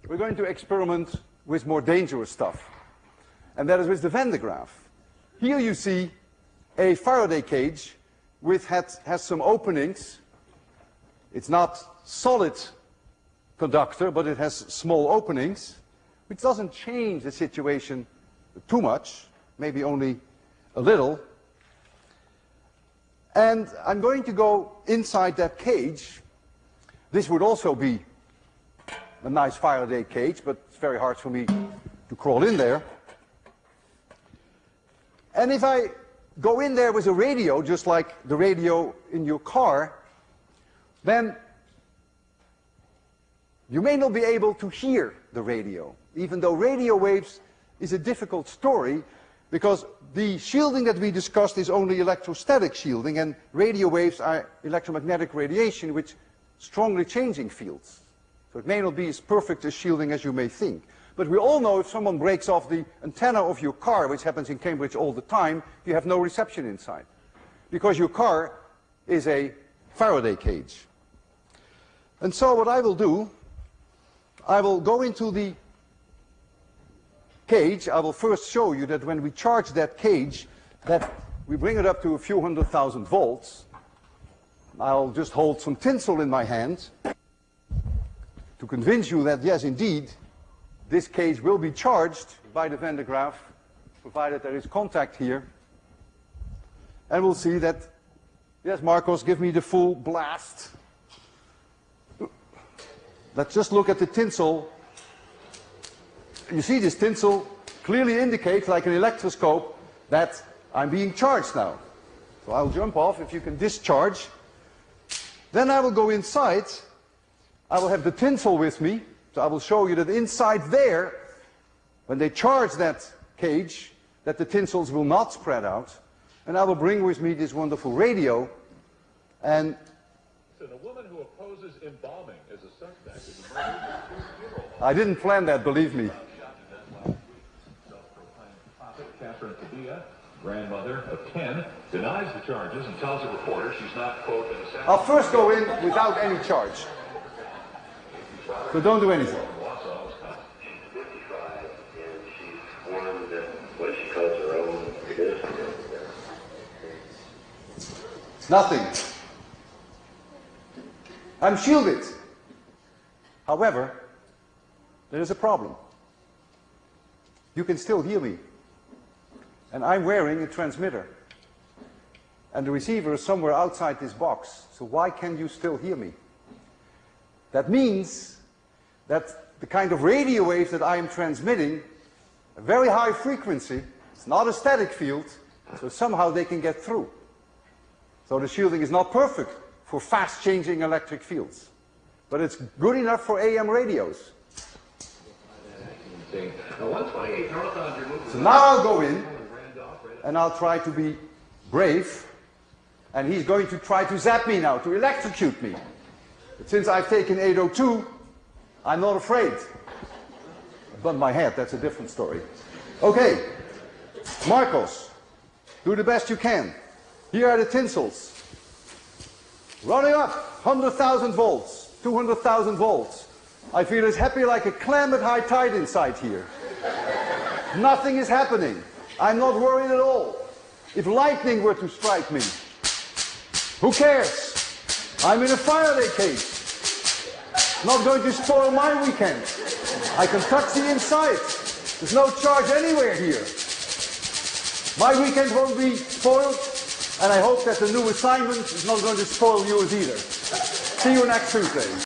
we're going to experiment with more dangerous stuff. And that is with the Van de Graaff. Here you see a Faraday cage which has some openings. It's not solid conductor, but it has small openings, which doesn't change the situation too much, maybe only a little. And I'm going to go inside that cage. This would also be a nice Faraday cage, but it's very hard for me to crawl in there. And if I go in there with a radio, just like the radio in your car, then you may not be able to hear the radio, even though radio waves is a difficult story, because the shielding that we discussed is only electrostatic shielding, and radio waves are electromagnetic radiation with strongly changing fields. So it may not be as perfect a shielding as you may think. But we all know if someone breaks off the antenna of your car, which happens in Cambridge all the time, you have no reception inside, because your car is a Faraday cage. And so what I will do, I will go into the cage. I will first show you that when we charge that cage, that we bring it up to a few 100,000 volts. I'll just hold some tinsel in my hand to convince you that, yes, indeed, this cage will be charged by the Van de Graaff, provided there is contact here. And we'll see that, yes, Marcos, give me the full blast. Let's just look at the tinsel. You see this tinsel clearly indicates, like an electroscope, that I'm being charged now. So I'll jump off. If you can discharge. Then I will go inside. I will have the tinsel with me. So I will show you that inside there, when they charge that cage, that the tinsels will not spread out. And I will bring with me this wonderful radio. And so the woman who opposes embalming as a suspect is a murderer. I didn't plan that, believe me. Catherine Padilla, grandmother of 10, denies the charges and tells a reporter she's not, quote, an assassin. I'll first go in without any charge. So don't do anything. She's 55 and she's formed what she calls her own medicine. Nothing. I'm shielded. However, there is a problem. You can still hear me. And I'm wearing a transmitter. And the receiver is somewhere outside this box. So why can you still hear me? That means that the kind of radio waves that I am transmitting, a very high frequency, it's not a static field, so somehow they can get through. So the shielding is not perfect for fast changing electric fields. But it's good enough for AM radios. So now I'll go in, and I'll try to be brave, and he's going to try to zap me now, to electrocute me. But since I've taken 802, I'm not afraid. I bumped my head, that's a different story. Okay, Marcos, do the best you can. Here are the tinsels. Running up, 100,000 volts, 200,000 volts. I feel as happy like a clam at high tide inside here. Nothing is happening. I'm not worried at all. If lightning were to strike me, who cares? I'm in a Faraday cage. Not going to spoil my weekend. I can touch the inside. There's no charge anywhere here. My weekend won't be spoiled, and I hope that the new assignment is not going to spoil yours either. See you next Tuesday.